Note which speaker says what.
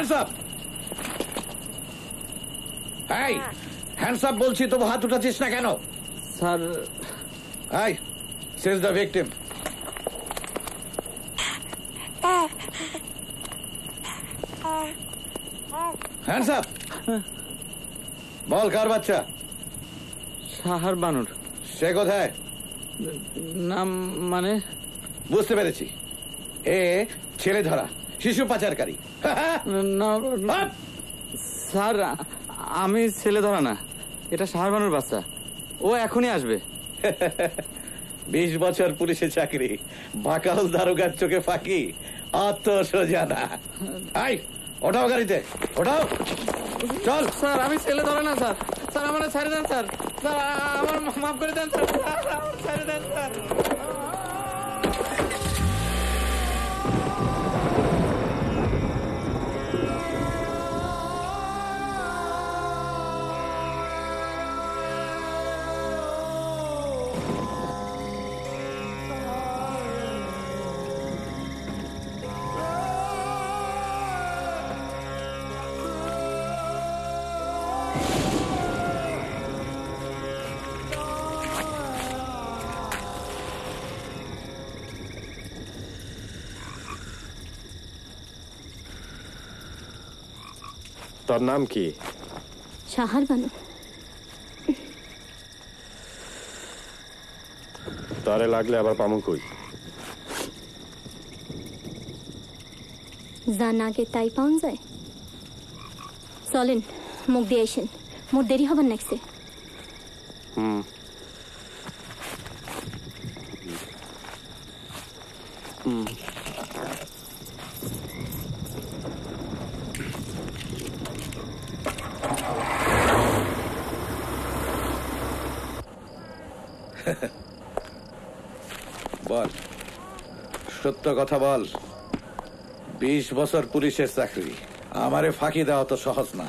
Speaker 1: Hands up. এই hands up বলছি, তবু হাত উঠাচ্ছিস না কেন?
Speaker 2: স্যার
Speaker 1: এই says the victim. Hands up. বল, কার বাচ্চা?
Speaker 2: সাহার বানুর।
Speaker 1: সে কোথায়?
Speaker 2: নাম মানে?
Speaker 1: বুঝতে পেরেছি, এ ছেলে ধরা শিশু পাচারকারী।
Speaker 2: না স্যার, আমি ছেলে ধরা না, এটা সাহার বানুর বাচ্চা। ও এখনই আসবে।
Speaker 1: 20 বছর পুলিশের চাকরি, বাকাল দারোগার চোখে ফাঁকি, অত সোজা না। আই ওঠাও গাড়িতে, ওঠাও, চল।
Speaker 2: স্যার আমি ছেলে ধরে না স্যার। স্যার আমার ছেড়ে দেন স্যার। স্যার আমার মাফ করে দেন স্যার। ছেড়ে দেন স্যার।
Speaker 3: তোর নাম কি?
Speaker 4: সাহার বানু।
Speaker 3: তারে লাগলে আবার পামু কই?
Speaker 4: যা নাগে তাই পাওয়া যায়। চলেন মুখ দিয়ে আসেন, মোর দেরি হবার নেক্সে।
Speaker 1: বল, সত্য কথা বল। 20 বছর পুলিশের চাকরি, আমারে ফাঁকি দেওয়া তো সহজ না।